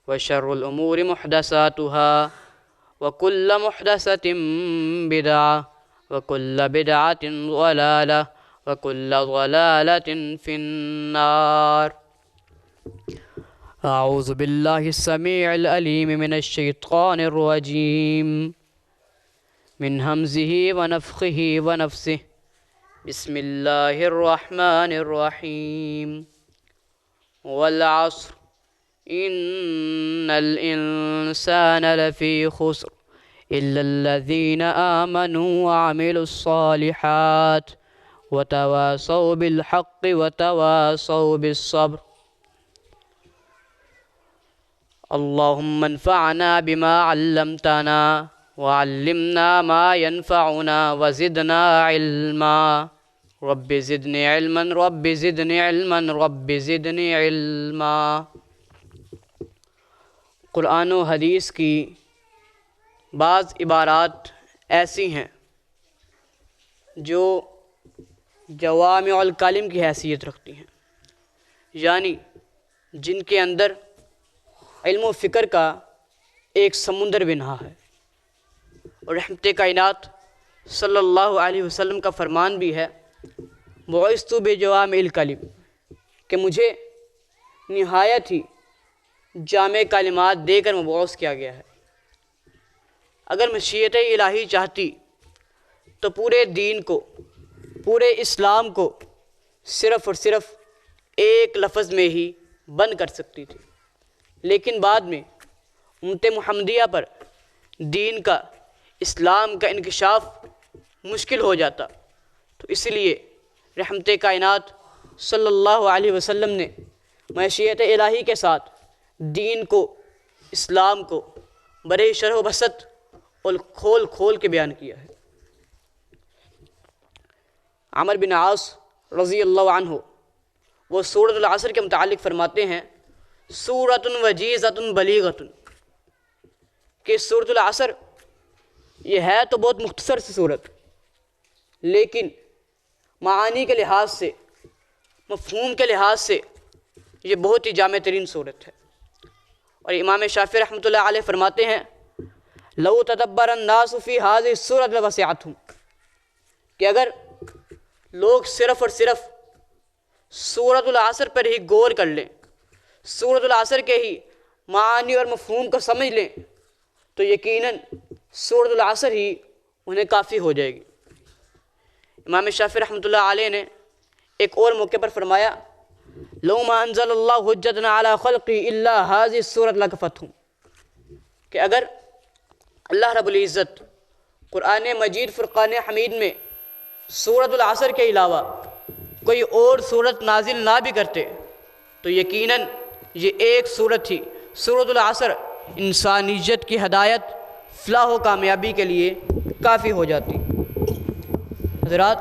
وشر الأمور محدثاتها وكل محدثة بدعة وكل بدعة ضلالة وكل ضلالة في النار. أعوذ بالله السميع العليم من الشيطان الرجيم من همزه ونفخه ونفسه. بسم الله الرحمن الرحيم. والعصر إن الإنسان لفي خسر إلا الذين آمنوا وعملوا الصالحات وتواصوا بالحق وتواصوا بالصبر. اللهم انفعنا بما علمتنا وعلمنا ما ينفعنا وزدنا علما. رب زدني علما رب زدني علما رب زدنی علما. قرآن و حدیث کی بعض عبارات ایسی ہیں جو جوامع الکلم کی حیثیت رکھتی ہیں، یعنی جن کے اندر علم و فکر کا ایک سمندر بنہا ہے. اور رحمت کائنات صلی اللہ علیہ وسلم کا فرمان بھی ہے بعثت بجوامع الکلم، کہ مجھے نہایت ہی جامع کلمات دے کر مبعوث کیا گیا ہے. اگر مشیت الہی چاہتی تو پورے دین کو، پورے اسلام کو صرف اور صرف ایک لفظ میں ہی بند کر سکتی تھی، لیکن بعد میں امت محمدیہ پر دین کا، اسلام کا انکشاف مشکل ہو جاتا. تو اس لیے رحمت کائنات صلی اللہ علیہ وسلم نے مشیت الہی کے ساتھ دین کو، اسلام کو بڑے شرح و بسط اور کھول کھول کے بیان کیا ہے. عمر بن عاص رضی اللہ عنہ وہ سورۃ العصر کے متعلق فرماتے ہیں سورۃ وجیزۃ بلیغۃ، کہ سورۃ العصر یہ ہے تو بہت مختصر سی صورت، لیکن معانی کے لحاظ سے، مفہوم کے لحاظ سے یہ بہت ہی جامع ترین صورت ہے. اور امام شافعی رحمۃ اللہ علیہ فرماتے ہیں لو تدبر الناس فی هذه السورۃ لوسعتهم، کہ اگر لوگ صرف اور صرف سورۃ العصر پر ہی غور کر لیں، سورۃ العصر کے ہی معانی اور مفہوم کو سمجھ لیں، تو یقیناً سورۃ العصر ہی انہیں کافی ہو جائے گی. امام شافعی رحمۃ اللہ علیہ نے ایک اور موقع پر فرمایا لو ما انزل اللہ حجتنا علی خلقی الا هذه السورۃ لکفتہم، کہ اگر اللہ رب العزت قرآن مجید فرقان حمید میں سورۃ العصر کے علاوہ کوئی اور سورت نازل نہ بھی کرتے تو یقیناً یہ ایک سورت ہی، سورۃ العصر، انسانیت کی ہدایت، فلاح و کامیابی کے لیے کافی ہو جاتی. حضرات،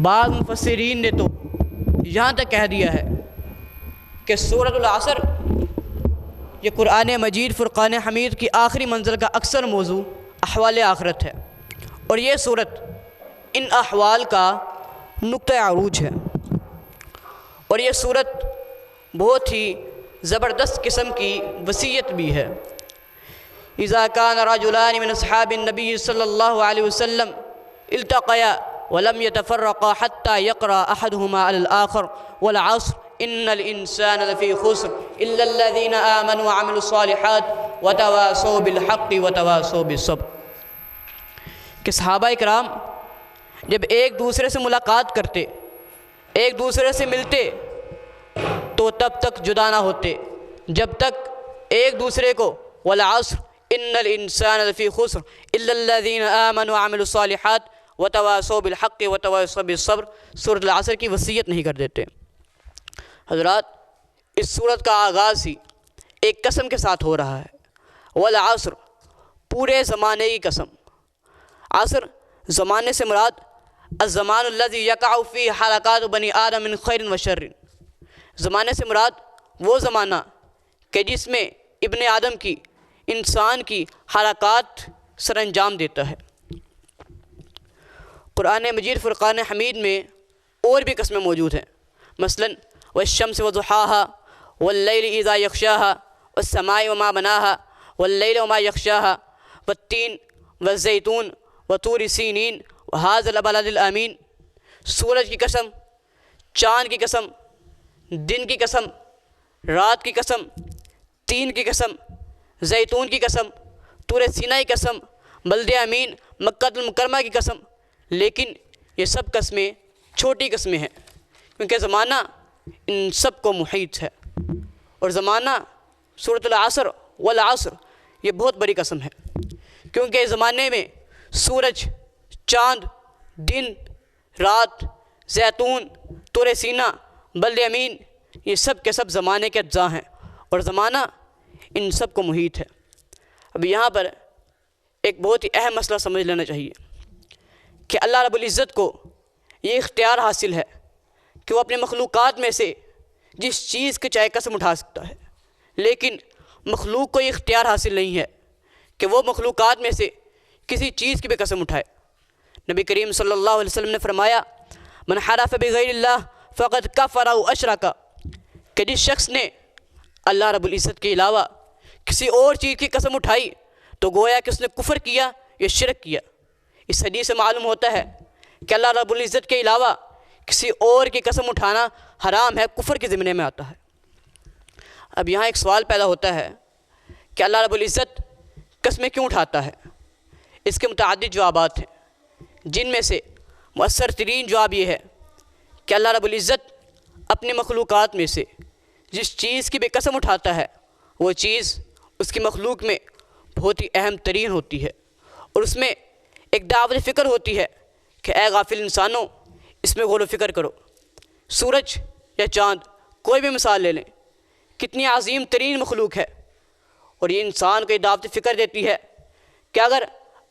بعض مفسرین نے تو یہاں تک کہہ دیا ہے کہ سورۃ العصر یہ قرآن مجید فرقان حمید کی آخری منزل کا اکثر موضوع احوال آخرت ہے، اور یہ سورت ان احوال کا نقطہ عروج ہے. اور یہ سورت بہت ہی زبردست قسم کی وصیت بھی ہے. اذا كان رجلان من اصحاب النبی صلی اللہ علیہ وسلم التقیا ولم يتفرقا حتى يقرأ احدهما على الآخر والعصر ان الانسان لفی خسر الا الذين آمنوا وعملوا الصالحات وتواصوا بالحق وتواصوا بالصبر. کہ صحابہ کرام جب ایک دوسرے سے ملاقات کرتے، ایک دوسرے سے ملتے، تو تب تک جدا نہ ہوتے جب تک ایک دوسرے کو والعصر ان الانسان لفی خسر الا الذين آمنوا وعملوا الصالحات وتواصوا بالحق وتواصوا بالصبر سورۃ العصر کی وصیت نہیں کر دیتے. حضرات، اس سورت کا آغاز ہی ایک قسم کے ساتھ ہو رہا ہے، والعصر، پورے زمانے کی قسم. عصر زمانے سے مراد الزمان الذي يقع فيه حرکات بنی آدم من خیر و شر، زمانے سے مراد وہ زمانہ کہ جس میں ابن آدم کی، انسان کی حرکات سر انجام دیتا ہے. قرآن مجید فرقان حمید میں اور بھی قسمیں موجود ہیں، مثلا والشمس وضحاها واللیل اذا یغشاها والسماء وما بناها والليل وما يغشاها والتين والزيتون وطور سينين وهذا البلد الآمين. سورج کی قسم، چاند کی قسم، دن کی قسم، رات کی قسم، تین کی قسم، زیتون کی قسم، طور سینا کی قسم، بلد امین مکہ المکرمہ کی قسم. لیکن یہ سب قسمیں چھوٹی قسمیں ہیں کیونکہ زمانہ ان سب کو محیط ہے، اور زمانہ سورۃ العصر والعصر یہ بہت بڑی قسم ہے کیونکہ اس زمانے میں سورج، چاند، دن، رات، زیتون، طور سینا، بلد امین یہ سب کے سب زمانے کے اجزاء ہیں اور زمانہ ان سب کو محیط ہے. اب یہاں پر ایک بہت ہی اہم مسئلہ سمجھ لینا چاہیے کہ اللہ رب العزت کو یہ اختیار حاصل ہے کہ وہ اپنے مخلوقات میں سے جس چیز کی چاہے قسم اٹھا سکتا ہے، لیکن مخلوق کو یہ اختیار حاصل نہیں ہے کہ وہ مخلوقات میں سے کسی چیز کی بھی قسم اٹھائے. نبی کریم صلی اللہ علیہ وسلم نے فرمایا من حلف بغیر اللہ فقد کفر او اشرک، کہ جس شخص نے اللہ رب العزت کے علاوہ کسی اور چیز کی قسم اٹھائی تو گویا کہ اس نے کفر کیا یا شرک کیا. اس حدیث سے معلوم ہوتا ہے کہ اللہ رب العزت کے علاوہ کسی اور کی قسم اٹھانا حرام ہے، کفر کے ضمن میں آتا ہے. اب یہاں ایک سوال پیدا ہوتا ہے کہ اللہ رب العزت قسمیں کیوں اٹھاتا ہے؟ اس کے متعدد جوابات ہیں، جن میں سے مؤثر ترین جواب یہ ہے کہ اللہ رب العزت اپنی مخلوقات میں سے جس چیز کی بھی قسم اٹھاتا ہے وہ چیز اس کی مخلوق میں بہت ہی اہم ترین ہوتی ہے، اور اس میں ایک دعوت فکر ہوتی ہے کہ اے غافل انسانوں اس میں غور و فکر کرو. سورج یا چاند کوئی بھی مثال لے لیں، کتنی عظیم ترین مخلوق ہے، اور یہ انسان کو یہ دعوت فکر دیتی ہے کہ اگر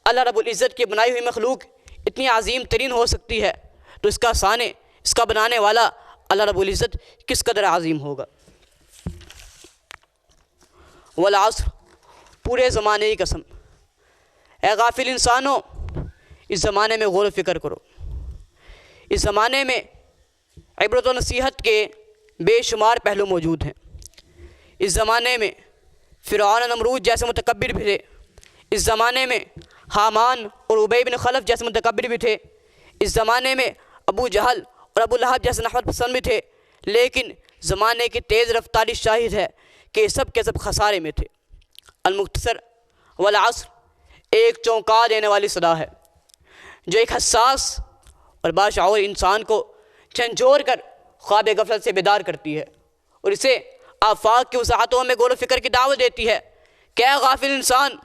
اللہ رب العزت کی بنائی ہوئی مخلوق اتنی عظیم ترین ہو سکتی ہے تو اس کا ثانی، اس کا بنانے والا اللہ رب العزت کس قدر عظیم ہوگا. والعصر، پورے زمانے کی قسم. اے غافل انسانوں اس زمانے میں غور و فکر کرو. اس زمانے میں عبرت و نصیحت کے بے شمار پہلو موجود ہیں. اس زمانے میں فرعون و نمرود جیسے متکبر بھی تھے. اس زمانے میں حامان اور ابی بن خلف جیسے متکبر بھی تھے. اس زمانے میں ابو جہل اور ابو لہب جیسے نفرت پسند بھی تھے. لیکن زمانے کی تیز رفتاری شاہد ہے کہ یہ سب کے سب خسارے میں تھے. المختصر والعصر ایک چونکا دینے والی صدا ہے جو ایک حساس اور باشعور انسان کو جھنجھوڑ کر خواب غفلت سے بیدار کرتی ہے، اور اسے آفاق کی وسعتوں میں غور و فکر کی دعوت دیتی ہے کہ اے غافل انسان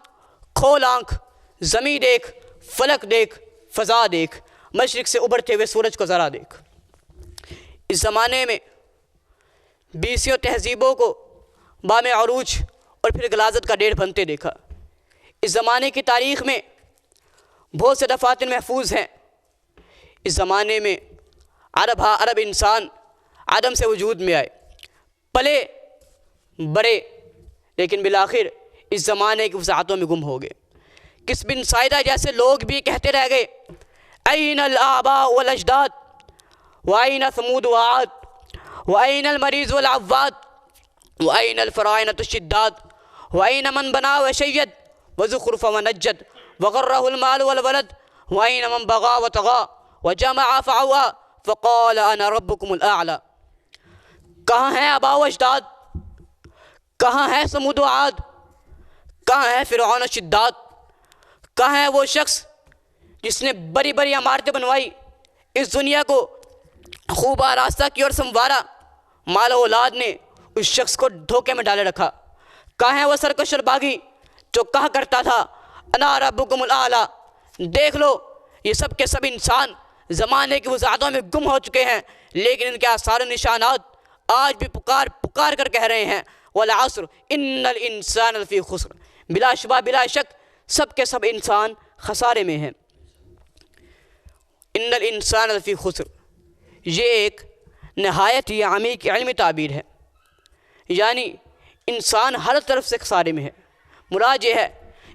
کھول آنکھ، زمین دیکھ، فلک دیکھ، فضا دیکھ، مشرق سے ابھرتے ہوئے سورج کو ذرا دیکھ. اس زمانے میں بیسیوں تہذیبوں کو بام عروج اور پھر غلاظت کا ڈیڑھ بنتے دیکھا. اس زمانے کی تاریخ میں بہت سے دفاتر محفوظ ہیں. اس زمانے میں عرب انسان عدم سے وجود میں آئے، پلے بڑے، لیکن بالآخر اس زمانے کی وسعتوں میں گم ہو گئے. کس بن سائدہ جیسے لوگ بھی کہتے رہ گئے این الآباء والاجداد وَأَيْنَ ثمود وعاد وَأَيْنَ المریض والعواد وَأَيْنَ الفرائنة الشداد وَأَيْنَ من بنا وشید وزخرف ونجد وغرہ المال والولد وَأَيْنَ من بغى وطغى وجمع فعوى فقال انا ربكم الاعلى. کہاں ہیں آباء و اجداد؟ کہاں ہے ثمود و عاد؟ کہاں ہے فرعون و شداد؟ کہاں ہے وہ شخص جس نے بڑی بڑی عمارتیں بنوائی، اس دنیا کو خوب آراستہ کی اور سنوارا، مال و اولاد نے اس شخص کو دھوکے میں ڈالے رکھا؟ کہاں ہے وہ سرکش اور باغی جو کہا کرتا تھا انا ربکم الاعلی؟ دیکھ لو یہ سب کے سب انسان زمانے کی وسعتوں میں گم ہو چکے ہیں، لیکن ان کے آثار و نشانات آج بھی پکار کر کہہ رہے ہیں والعصر ان الانسان لفی خسر. بلا شبہ بلا شک سب کے سب انسان خسارے میں ہیں. ان الانسان لفی خسر یہ ایک نہایت ہی عمیق علمی تعبیر ہے، یعنی انسان ہر طرف سے خسارے میں ہے. مراد یہ ہے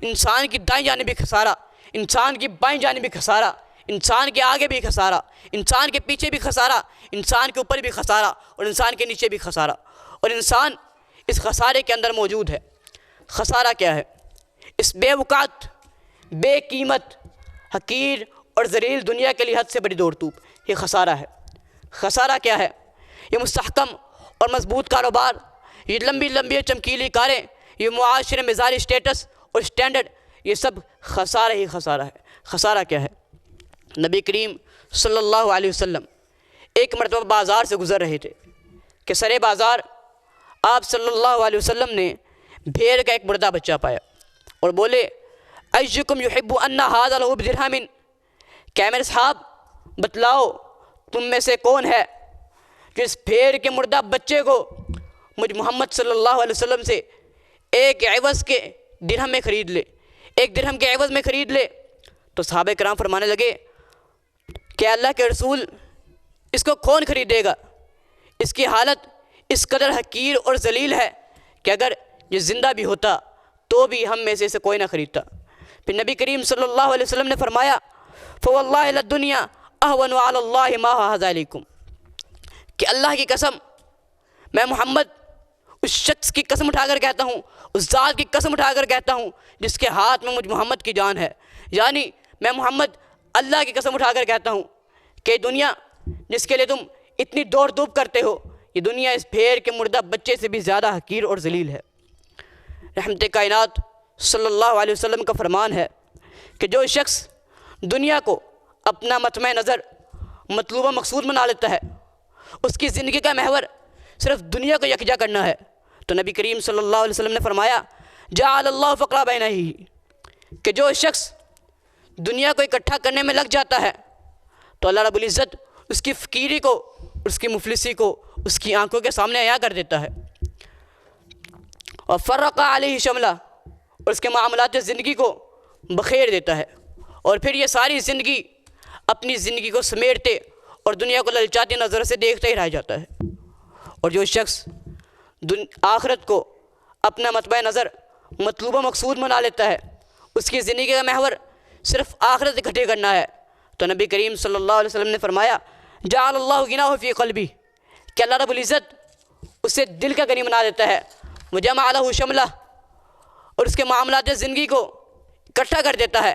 انسان کی دائیں جانب بھی خسارہ، انسان کی بائیں جانب بھی خسارہ، انسان کے آگے بھی خسارہ، انسان کے پیچھے بھی خسارہ، انسان کے اوپر بھی خسارہ اور انسان کے نیچے بھی خسارہ. اور انسان اس خسارے کے اندر موجود ہے۔ خسارہ کیا ہے؟ اس بے وقعت، بے قیمت، حقیر اور ذلیل دنیا کے لیے حد سے بڑی دوڑ دھوپ، یہ خسارہ ہے۔ خسارہ کیا ہے؟ یہ مستحکم اور مضبوط کاروبار، یہ لمبی لمبی چمکیلی کاریں، یہ معاشرے میں ظاہری اسٹیٹس اور اسٹینڈرڈ، یہ سب خسارہ ہی خسارہ ہے۔ خسارہ کیا ہے؟ نبی کریم صلی اللہ علیہ وسلم ایک مرتبہ بازار سے گزر رہے تھے کہ سرے بازار آپ صلی اللہ علیہ وسلم نے بھیڑ کا ایک مردہ بچہ پایا اور بولے ایکم یحب ان ھذا لہ بدرہم، کیا میرے صاحب بتلاؤ تم میں سے کون ہے جو اس بھیڑ کے مردہ بچے کو مجھ محمد صلی اللہ علیہ وسلم سے ایک عوض کے درہم میں خرید لے، ایک درہم کے عوض میں خرید لے؟ تو صحابہ کرام فرمانے لگے کہ اللہ کے رسول اس کو کون خریدے گا؟ اس کی حالت اس قدر حقیر اور ذلیل ہے کہ اگر یہ زندہ بھی ہوتا تو بھی ہم میں سے اسے کوئی نہ خریدتا۔ پھر نبی کریم صلی اللہ علیہ وسلم نے فرمایا فواللہ للدنیا اہون علی اللہ ما ھذا علیکم، کہ اللہ کی قسم، میں محمد اس شخص کی قسم اٹھا کر کہتا ہوں، اس ذات کی قسم اٹھا کر کہتا ہوں جس کے ہاتھ میں مجھ محمد کی جان ہے، یعنی میں محمد اللہ کی قسم اٹھا کر کہتا ہوں کہ دنیا جس کے لیے تم اتنی دوڑ دھوپ کرتے ہو، یہ دنیا اس بھیڑ کے مردہ بچے سے بھی زیادہ حقیر اور ذلیل ہے۔ رحمت کائنات صلی اللہ علیہ وسلم کا فرمان ہے کہ جو شخص دنیا کو اپنا مطمع نظر، مطلوبہ مقصود بنا لیتا ہے، اس کی زندگی کا محور صرف دنیا کو یکجا کرنا ہے، تو نبی کریم صلی اللہ علیہ وسلم نے فرمایا جعل اللہ فقر بینہ، کہ جو شخص دنیا کو اکٹھا کرنے میں لگ جاتا ہے تو اللہ رب العزت اس کی فقیری کو، اس کی مفلسی کو اس کی آنکھوں کے سامنے عیاں کر دیتا ہے، اور فرق علیہ شملہ، اور اس کے معاملات زندگی کو بخیر دیتا ہے، اور پھر یہ ساری زندگی اپنی زندگی کو سمیٹتے اور دنیا کو للچاتی نظر سے دیکھتے ہی رہ جاتا ہے۔ اور جو شخص آخرت کو اپنا مطمع نظر، مطلوبہ مقصود بنا لیتا ہے، اس کی زندگی کا محور صرف آخرت اکٹھے کرنا ہے، تو نبی کریم صلی اللہ علیہ وسلم نے فرمایا جعل اللہ غناہ فی قلبی، کہ اللہ رب العزت اسے دل کا غنی بنا دیتا ہے، وجمع لہ شملہ، اور اس کے معاملات زندگی کو اکٹھا کر دیتا ہے،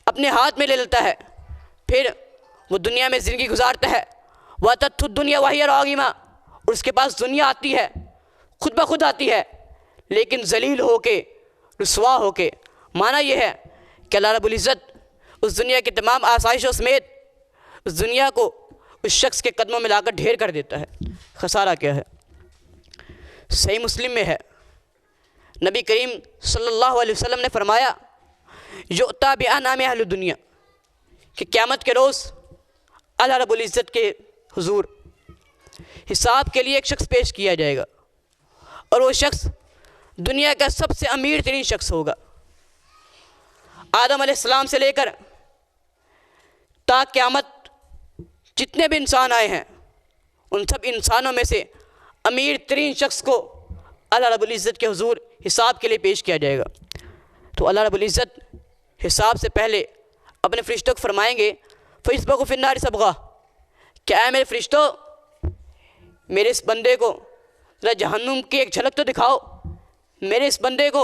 اپنے ہاتھ میں لے لیتا ہے، پھر وہ دنیا میں زندگی گزارتا ہے، وَأَتَتْهُ الدُّنْيَا وَهِيَ رَاغِمَةٌ، اور اس کے پاس دنیا آتی ہے، خود بخود آتی ہے، لیکن ذلیل ہو کے، رسوا ہو کے۔ معنی یہ ہے کہ اللہ رب العزت اس دنیا کی تمام آسائشوں سمیت اس دنیا کو اس شخص کے قدموں میں لا کر ڈھیر کر دیتا ہے۔ خسارہ کیا ہے؟ صحیح مسلم میں ہے، نبی کریم صلی اللہ علیہ وسلم نے فرمایا یؤتی بانعام اہل الدنیا، کہ قیامت کے روز اللہ رب العزت کے حضور حساب کے لیے ایک شخص پیش کیا جائے گا، اور وہ شخص دنیا کا سب سے امیر ترین شخص ہوگا۔ آدم علیہ السلام سے لے کر تا قیامت جتنے بھی انسان آئے ہیں، ان سب انسانوں میں سے امیر ترین شخص کو اللہ رب العزت کے حضور حساب کے لیے پیش کیا جائے گا۔ تو اللہ رب العزت حساب سے پہلے اپنے فرشتوں کو فرمائیں گے فَيَسْبَقُ فِي النَّارِ سَبْغًا، کیا ہے میرے فرشتوں، میرے اس بندے کو ذرا جہنم کی ایک جھلک تو دکھاؤ، میرے اس بندے کو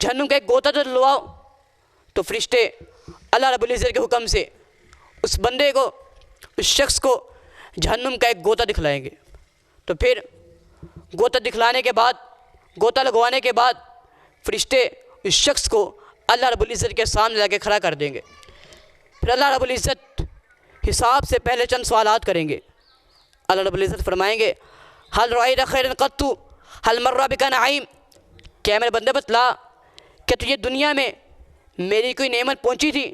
جہنم کا ایک گوتا تو دلواؤ۔ تو فرشتے اللہ رب العزت کے حکم سے اس بندے کو، اس شخص کو جہنم کا ایک گوتا دکھلائیں گے۔ تو پھر گوتا دکھلانے کے بعد، گوتا لگوانے کے بعد فرشتے اس شخص کو اللہ رب العزت کے سامنے لا کے کھڑا کر دیں گے۔ پھر اللہ رب العزت حساب سے پہلے چند سوالات کریں گے۔ اللہ رب العزت فرمائیں گے حل رأیت خیرا قط حل مر بک نعیم، کیا میرے بندے بتلا کہ تجھے دنیا میں میری کوئی نعمت پہنچی تھی،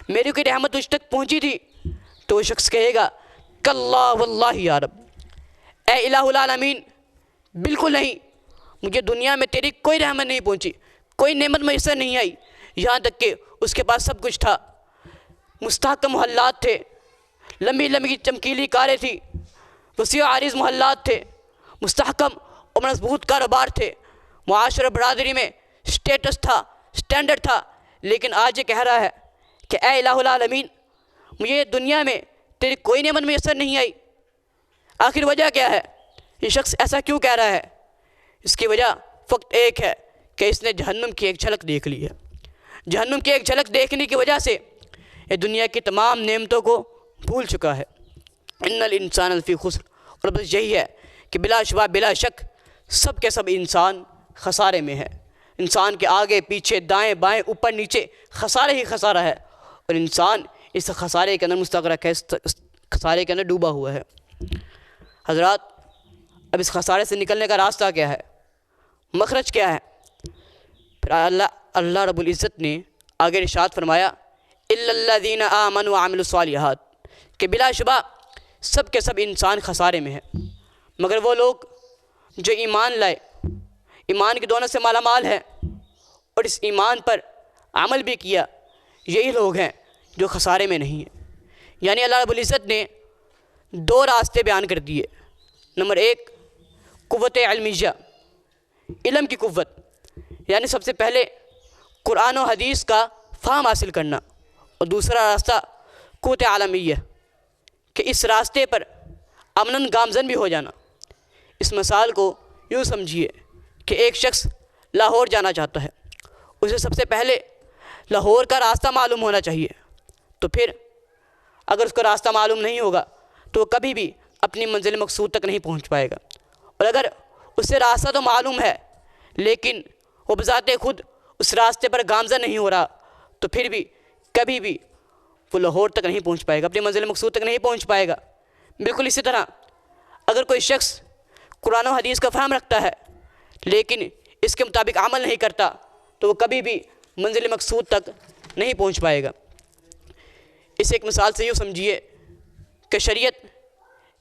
میری کوئی رحمت تجھ تک پہنچی تھی؟ تو وہ شخص کہے گا کاللہ واللہ یا رب، اے الہ العالمین بالکل نہیں، مجھے دنیا میں تیری کوئی رحمت نہیں پہنچی، کوئی نعمت میسر نہیں آئی، یہاں تک کہ اس کے پاس سب کچھ تھا، مستحکم محلات تھے، لمبی لمبی چمکیلی کاریں تھی، وسیع عریض محلات تھے، مستحکم اور مضبوط کاروبار تھے، معاشرہ برادری میں اسٹیٹس تھا، اسٹینڈرڈ تھا، لیکن آج یہ کہہ رہا ہے کہ اے الہ العالمین مجھے دنیا میں تیری کوئی نعمت میسر نہیں آئی۔ آخر وجہ کیا ہے؟ یہ شخص ایسا کیوں کہہ رہا ہے؟ اس کی وجہ فقط ایک ہے کہ اس نے جہنم کی ایک جھلک دیکھ لی ہے۔ جہنم کی ایک جھلک دیکھنے کی وجہ سے یہ دنیا کی تمام نعمتوں کو بھول چکا ہے۔ ان الانسان لفی خسر، اور بس یہی ہے کہ بلا شبہ بلا شک سب کے سب انسان خسارے میں ہے۔ انسان کے آگے پیچھے دائیں بائیں اوپر نیچے خسارے ہی خسارہ ہے، اور انسان اس خسارے کے اندر مستغرق ہے، اس خسارے کے اندر ڈوبا ہوا ہے۔ حضرات، اب اس خسارے سے نکلنے کا راستہ کیا ہے؟ مخرج کیا ہے؟ پھر اللہ رب العزت نے آگے ارشاد فرمایا الا الذین آمنوا وعملوا الصالحات، کہ بلا شبہ سب کے سب انسان خسارے میں ہے، مگر وہ لوگ جو ایمان لائے، ایمان کے دونوں سے مالا مال ہے، اور اس ایمان پر عمل بھی کیا، یہی لوگ ہیں جو خسارے میں نہیں ہیں۔ یعنی اللہ رب العزت نے دو راستے بیان کر دیے۔ نمبر ایک، قوت علمیہ، علم کی قوت، یعنی سب سے پہلے قرآن و حدیث کا فہم حاصل کرنا، اور دوسرا راستہ قوت عالمیہ، کہ اس راستے پر امناً گامزن بھی ہو جانا۔ اس مثال کو یوں سمجھیے کہ ایک شخص لاہور جانا چاہتا ہے، اسے سب سے پہلے لاہور کا راستہ معلوم ہونا چاہیے، تو پھر اگر اس کو راستہ معلوم نہیں ہوگا تو وہ کبھی بھی اپنی منزل مقصود تک نہیں پہنچ پائے گا۔ اور اگر اسے راستہ تو معلوم ہے لیکن وہ بذات خود اس راستے پر گامزن نہیں ہو رہا، تو پھر بھی کبھی بھی وہ لاہور تک نہیں پہنچ پائے گا، اپنی منزل مقصود تک نہیں پہنچ پائے گا۔ بالکل اسی طرح اگر کوئی شخص قرآن و حدیث کا فہم رکھتا ہے لیکن اس کے مطابق عمل نہیں کرتا تو وہ کبھی بھی منزل مقصود تک نہیں پہنچ پائے گا۔ اس ایک مثال سے یوں سمجھیے کہ شریعت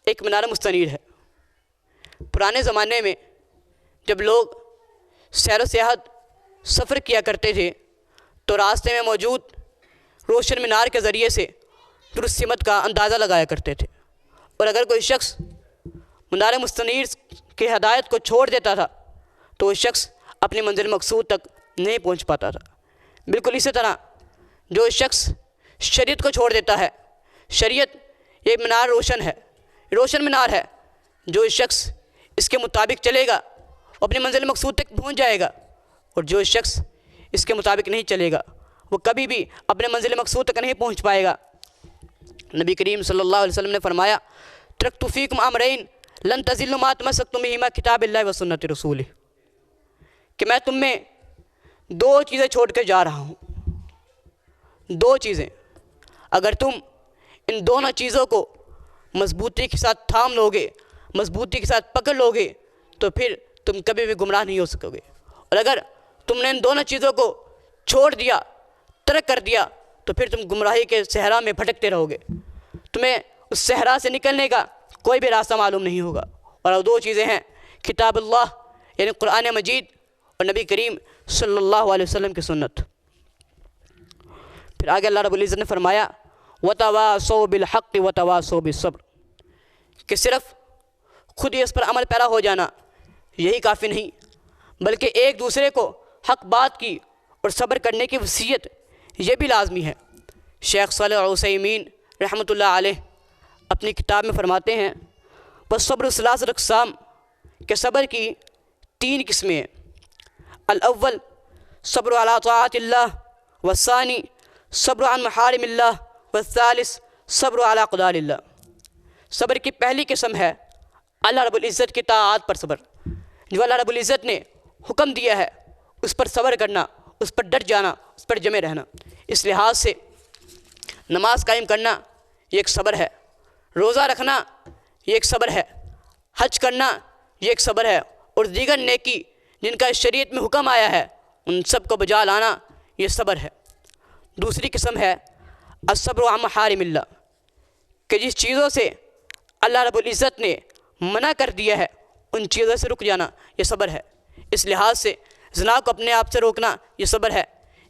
ایک منار مستنیر ہے۔ پرانے زمانے میں جب لوگ سیر و سیاحت سفر کیا کرتے تھے تو راستے میں موجود روشن مینار کے ذریعے سے درست سمت کا اندازہ لگایا کرتے تھے، اور اگر کوئی شخص منار مستنیر کی ہدایت کو چھوڑ دیتا تھا تو وہ شخص اپنی منزل مقصود تک نہیں پہنچ پاتا تھا۔ بالکل اسی طرح جو شخص شریعت کو چھوڑ دیتا ہے، شریعت یہ مینار روشن مینار ہے، جو شخص اس کے مطابق چلے گا وہ اپنی منزل مقصود تک پہنچ جائے گا، اور جو شخص اس کے مطابق نہیں چلے گا وہ کبھی بھی اپنے منزل مقصود تک نہیں پہنچ پائے گا۔ نبی کریم صلی اللہ علیہ وسلم نے فرمایا ترکت فیکم امرین لن تضلوا ما تمسکتم بہما کتاب اللہ و سنت رسولہ، کہ میں تم میں دو چیزیں چھوڑ کے جا رہا ہوں، دو چیزیں، اگر تم ان دونوں چیزوں کو مضبوطی کے ساتھ تھام لوگے، مضبوطی کے ساتھ پکڑ لوگے، تو پھر تم کبھی بھی گمراہ نہیں ہو سکو گے، اور اگر تم نے ان دونوں چیزوں کو چھوڑ دیا، ترک کر دیا، تو پھر تم گمراہی کے صحرا میں بھٹکتے رہو گے، تمہیں اس صحرا سے نکلنے کا کوئی بھی راستہ معلوم نہیں ہوگا۔ اور وہ دو چیزیں ہیں کتاب اللہ یعنی قرآن مجید، اور نبی کریم صلی اللہ علیہ وسلم کی سنت۔ پھر آگے اللہ رب العزت نے فرمایا وَتَوَاصَوْا بِالْحَقِّ وَتَوَاصَوْا بِالصَّبْرِ، کہ صرف خود ہی اس پر عمل پیرا ہو جانا یہی کافی نہیں، بلکہ ایک دوسرے کو حق بات کی اور صبر کرنے کی وصیت یہ بھی لازمی ہے۔ شیخ صالح العثیمین رحمۃ اللہ علیہ اپنی کتاب میں فرماتے ہیں والصبر ثلاثۃ اقسام، کہ صبر کی تین قسمیں ہیں۔ الاول صبر علی طاعت اللہ، والثانی صبر عن محارم اللہ، والثالث صبر علی اقدار اللہ۔ صبر کی پہلی قسم ہے اللہ رب العزت کی طاعات پر صبر، جو اللہ رب العزت نے حکم دیا ہے اس پر صبر کرنا، اس پر ڈٹ جانا، اس پر جمے رہنا۔ اس لحاظ سے نماز قائم کرنا یہ ایک صبر ہے، روزہ رکھنا یہ ایک صبر ہے، حج کرنا یہ ایک صبر ہے، اور دیگر نیکی جن کا شریعت میں حکم آیا ہے ان سب کو بجا لانا یہ صبر ہے۔ دوسری قسم ہے الصبر عن محارم اللہ، کہ جس چیزوں سے اللہ رب العزت نے منع کر دیا ہے ان چیزوں سے رک جانا یہ صبر ہے۔ اس لحاظ سے زنا کو اپنے آپ سے روکنا یہ صبر ہے،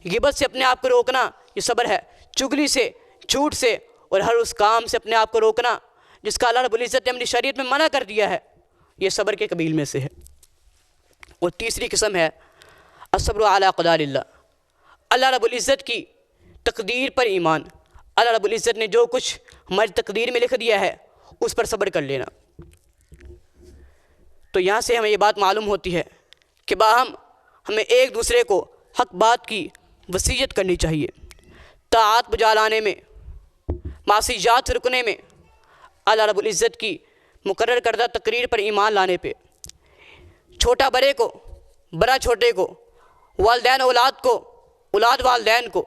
غیبت سے اپنے آپ کو روکنا یہ صبر ہے، چغلی سے، جھوٹ سے اور ہر اس کام سے اپنے آپ کو روکنا جس کا اللہ رب العزت نے اپنی شریعت میں منع کر دیا ہے، یہ صبر کے قبیل میں سے ہے۔ اور تیسری قسم ہے الصبر علی اقدار اللہ، اللہ رب العزت کی تقدیر پر ایمان، اللہ رب العزت نے جو کچھ ہماری تقدیر میں لکھ دیا ہے اس پر صبر کر لینا۔ تو یہاں سے ہمیں یہ بات معلوم ہوتی ہے کہ باہم ہمیں ایک دوسرے کو حق بات کی وصیت کرنی چاہیے، طاعات بجا لانے میں، معصیات سے رکنے میں، اللہ رب العزت کی مقرر کردہ تقریر پر ایمان لانے پہ، چھوٹا بڑے کو، بڑا چھوٹے کو، والدین اولاد کو، اولاد والدین کو،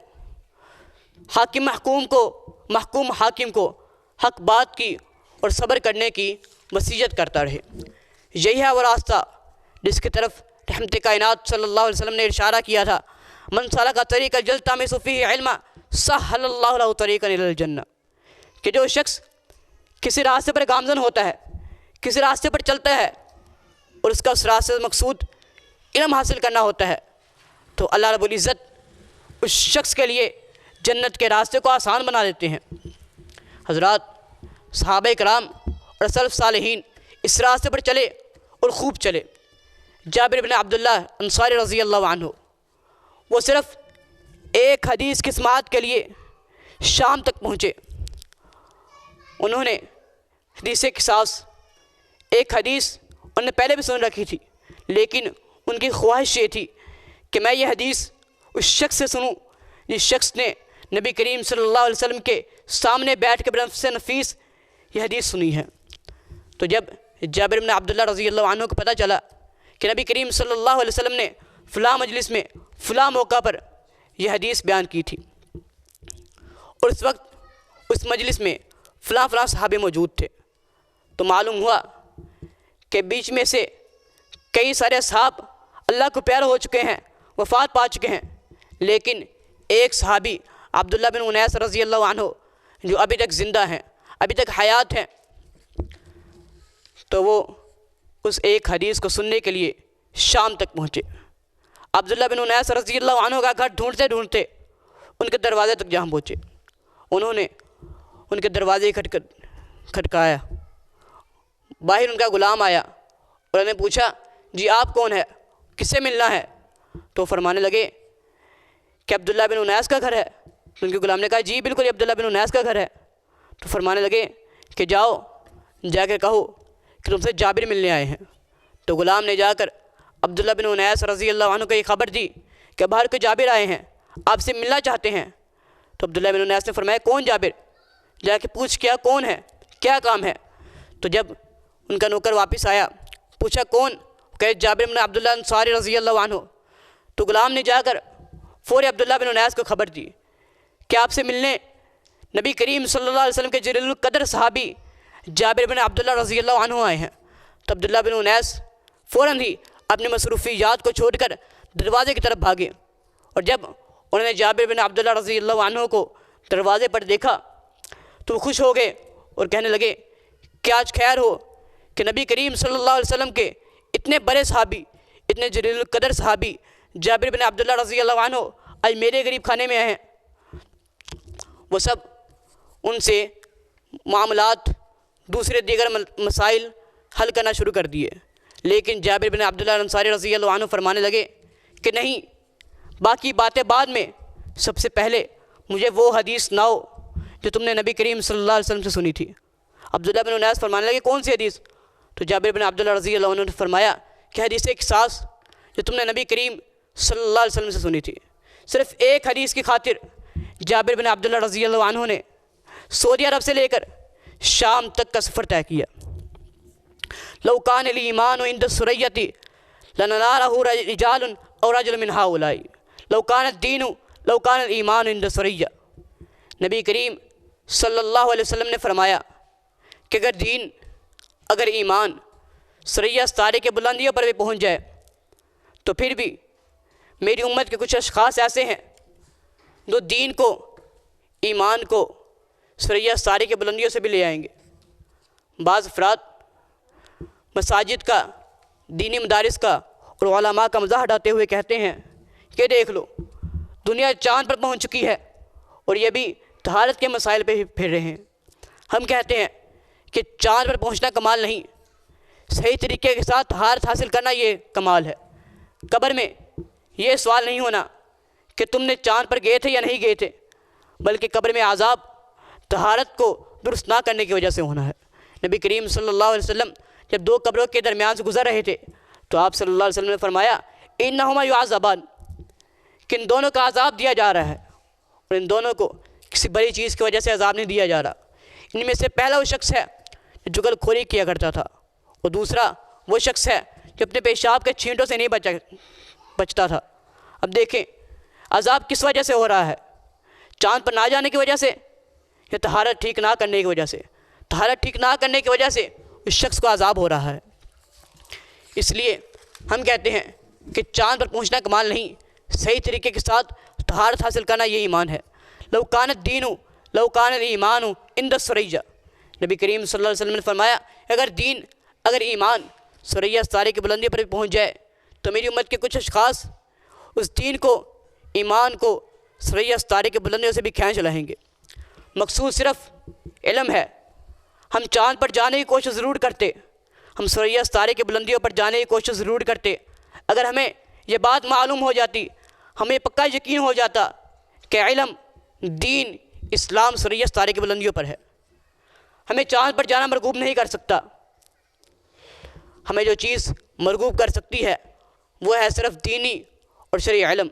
حاکم محکوم کو، محکوم حاکم کو حق بات کی اور صبر کرنے کی وصیت کرتا رہے۔ یہی ہے وہ راستہ جس کی طرف رحمت کائنات صلی اللہ علیہ وسلم نے اشارہ کیا تھا، من سلک طریقا یلتمس فیہ علما سہل اللہ لہ طریقا الی الجنہ، کہ جو شخص کسی راستے پر گامزن ہوتا ہے، کسی راستے پر چلتا ہے اور اس کا اس راستے سے مقصود علم حاصل کرنا ہوتا ہے، تو اللہ رب العزت اس شخص کے لیے جنت کے راستے کو آسان بنا دیتے ہیں۔ حضرات، صحابہ کرام اور سلف صالحین اس راستے پر چلے اور خوب چلے۔ جابر بن عبداللہ انصاری رضی اللہ عنہ، وہ صرف ایک حدیث کی سماعت کے لیے شام تک پہنچے۔ انہوں نے حدیث قصاص، ایک حدیث انہوں نے پہلے بھی سن رکھی تھی، لیکن ان کی خواہش یہ تھی کہ میں یہ حدیث اس شخص سے سنوں جس شخص نے نبی کریم صلی اللہ علیہ وسلم کے سامنے بیٹھ کے بنفس نفیس یہ حدیث سنی ہے۔ تو جب جابر بن عبداللہ رضی اللہ عنہ کو پتہ چلا کہ نبی کریم صلی اللہ علیہ وسلم نے فلاں مجلس میں فلاں موقع پر یہ حدیث بیان کی تھی، اور اس وقت اس مجلس میں فلاں فلاں صحابے موجود تھے، تو معلوم ہوا کہ بیچ میں سے کئی سارے اصحاب اللہ کو پیارے ہو چکے ہیں، وفات پا چکے ہیں، لیکن ایک صحابی عبداللہ بن انیس رضی اللہ عنہ جو ابھی تک زندہ ہیں، ابھی تک حیات ہیں، تو وہ اس ایک حدیث کو سننے کے لیے شام تک پہنچے۔ عبداللہ بن انیس رضی اللہ عنہ کا گھر ڈھونڈتے ڈھونڈتے ان کے دروازے تک جہاں پہنچے، انہوں نے ان کے دروازے کھٹکایا، باہر ان کا غلام آیا اور انہوں نے پوچھا، جی آپ کون ہے، کس سے ملنا ہے؟ تو فرمانے لگے کہ عبداللہ بن انیس کا گھر ہے۔ تو ان کے غلام نے کہا، جی بالکل یہ عبداللہ بن انیس کا گھر ہے۔ تو فرمانے لگے کہ جاؤ جا کے کہو کہ تم سے جابر ملنے آئے ہیں۔ تو غلام نے جا کر عبداللہ بن انیس رضی اللہ عنہ کو یہ خبر دی کہ باہر کے جابر آئے ہیں، آپ سے ملنا چاہتے ہیں۔ تو عبداللہ بن انیس نے فرمایا، کون جابر؟ جا کے پوچھ کیا کون ہے، کیا کام ہے؟ تو جب ان کا نوکر واپس آیا، پوچھا کون؟ کہ جابر بن عبداللہ انصاری رضی اللہ عنہ۔ تو غلام نے جا کر فوری عبداللہ بن انیس کو خبر دی کہ آپ سے ملنے نبی کریم صلی اللہ علیہ وسلم کے جلیل القدر صحابی جابر بن عبداللہ رضی اللہ عنہ آئے ہیں۔ تو عبداللہ بن انیس فوراً ہی اپنی مصروفیات کو چھوڑ کر دروازے کی طرف بھاگے، اور جب انہوں نے جابر بن عبداللہ رضی اللہ عنہ کو دروازے پر دیکھا تو وہ خوش ہو گئے اور کہنے لگے کہ آج خیر ہو کہ نبی کریم صلی اللہ علیہ وسلم کے اتنے بڑے صحابی، اتنے جلیل القدر صحابی جابر بن عبداللہ رضی اللہ عنہ آج میرے غریب خانے میں آئے ہیں۔ وہ سب ان سے معاملات، دوسرے دیگر مسائل حل کرنا شروع کر دیے، لیکن جابر بن عبداللہ انصاری رضی اللہ عنہ فرمانے لگے کہ نہیں، باقی باتیں بعد میں، سب سے پہلے مجھے وہ حدیث سناؤ جو تم نے نبی کریم صلی اللہ علیہ وسلم سے سنی تھی۔ عبداللہ بن انیس فرمانے لگے کون سی حدیث؟ تو جابر بن عبداللہ رضی اللہ عنہ نے فرمایا کہ حدیث قصاص جو تم نے نبی کریم صلی اللہ علیہ وسلم سے سنی تھی۔ صرف ایک حدیث کی خاطر جابر بن عبداللہ رضی اللہ عنہ نے سعودی عرب سے لے کر شام تک کا سفر طے کیا۔ لو کان الایمان عند الثریۃ لنالہ رجال او رجل من ہؤلاء لو کان الایمان عند الثریۃ۔ نبی کریم صلی اللہ علیہ وسلم نے فرمایا کہ اگر ایمان ثریہ ستارے کے بلندیوں پر بھی پہنچ جائے تو پھر بھی میری امت کے کچھ اشخاص ایسے ہیں جو دین کو، ایمان کو ثریہ ستارے کے بلندیوں سے بھی لے آئیں گے۔ بعض افراد مساجد کا، دینی مدارس کا اور علماء کا مزاح اڑاتے ہوئے کہتے ہیں کہ دیکھ لو، دنیا چاند پر پہنچ چکی ہے اور یہ بھی طہارت کے مسائل پہ پھر رہے ہیں۔ ہم کہتے ہیں کہ چاند پر پہنچنا کمال نہیں، صحیح طریقے کے ساتھ طہارت حاصل کرنا یہ کمال ہے۔ قبر میں یہ سوال نہیں ہونا کہ تم نے چاند پر گئے تھے یا نہیں گئے تھے، بلکہ قبر میں عذاب طہارت کو درست نہ کرنے کی وجہ سے ہونا ہے۔ نبی کریم صلی اللہ علیہ وسلم جب دو قبروں کے درمیان سے گزر رہے تھے تو آپ صلی اللہ علیہ وسلم نے فرمایا انہما یعذبان، کہ ان دونوں کا عذاب دیا جا رہا ہے، اور ان دونوں کو کسی بڑی چیز کی وجہ سے عذاب نہیں دیا جا رہا۔ ان میں سے پہلا وہ شخص ہے جو چغل خوری کیا کرتا تھا، اور دوسرا وہ شخص ہے جو اپنے پیشاب کے چھینٹوں سے نہیں بچتا تھا۔ اب دیکھیں عذاب کس وجہ سے ہو رہا ہے، چاند پر نہ جانے کی وجہ سے یا طہارت ٹھیک نہ کرنے کی وجہ سے؟ طہارت ٹھیک نہ کرنے کی وجہ سے اس شخص کو عذاب ہو رہا ہے۔ اس لیے ہم کہتے ہیں کہ چاند پر پہنچنا کمال نہیں، صحیح طریقے کے ساتھ طہارت حاصل کرنا یہ ایمان ہے۔ لو کان الدین لو کان الایمان عند الثریہ، نبی کریم صلی اللہ علیہ وسلم نے فرمایا اگر ایمان ثریہ ستارے کی بلندی پر بھی پہنچ جائے تو میری امت کے کچھ اشخاص اس دین کو، ایمان کو ثریہ ستارے کی بلندیوں سے بھی کھینچ لائیں گے۔ مقصود صرف علم ہے، ہم چاند پر جانے کی کوشش ضرور کرتے، ہم ثریہ ستارے کی بلندیوں پر جانے کی کوشش ضرور کرتے، اگر ہمیں یہ بات معلوم ہو جاتی، ہمیں پکا یقین ہو جاتا کہ علم، دین، اسلام ثریہ ستارے کی بلندیوں پر ہے، ہمیں چاند پر جانا مرغوب نہیں کر سکتا۔ ہمیں جو چیز مرغوب کر سکتی ہے وہ ہے صرف دینی اور شرعی علم۔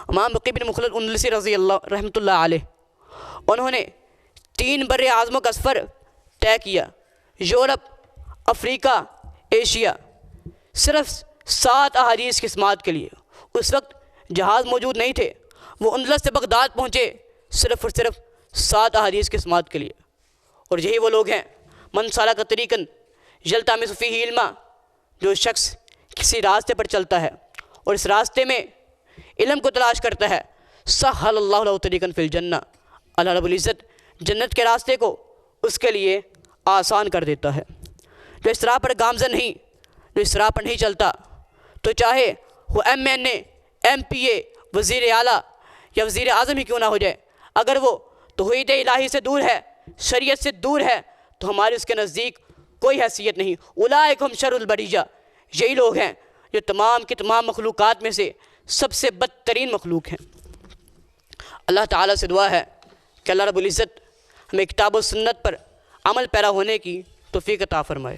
امام بقی بن مخلد اندلسی رضی اللہ رحمۃ اللہ علیہ، انہوں نے 3 بر اعظموں کا سفر طے کیا، یورپ، افریقہ، ایشیا، صرف 7 احادیث کی سماعت کے لیے۔ اس وقت جہاز موجود نہیں تھے، وہ اندلس سے بغداد پہنچے صرف اور صرف 7 احادیث کی سماعت کے لیے۔ اور یہی وہ لوگ ہیں من سلک طریقا یلتمس فیہ علما، جو شخص کسی راستے پر چلتا ہے اور اس راستے میں علم کو تلاش کرتا ہے، سہل اللہ لہ طریقا فی الجنہ، اللہ رب العزت جنت کے راستے کو اس کے لیے آسان کر دیتا ہے۔ جو اس راہ پر گامزن نہیں، جو اس راہ پر نہیں چلتا، تو چاہے وہ MNA، MPA، وزیر اعلیٰ یا وزیر اعظم ہی کیوں نہ ہو جائے، اگر وہ توحید الہی سے دور ہے، شریعت سے دور ہے، تو ہماری اس کے نزدیک کوئی حیثیت نہیں۔ اولئک ہم شر البریہ، یہی لوگ ہیں جو تمام کی تمام مخلوقات میں سے سب سے بدترین مخلوق ہیں۔ اللہ تعالیٰ سے دعا ہے کہ اللہ رب العزت ہمیں کتاب و سنت پر عمل پیرا ہونے کی توفیق عطا فرمائے۔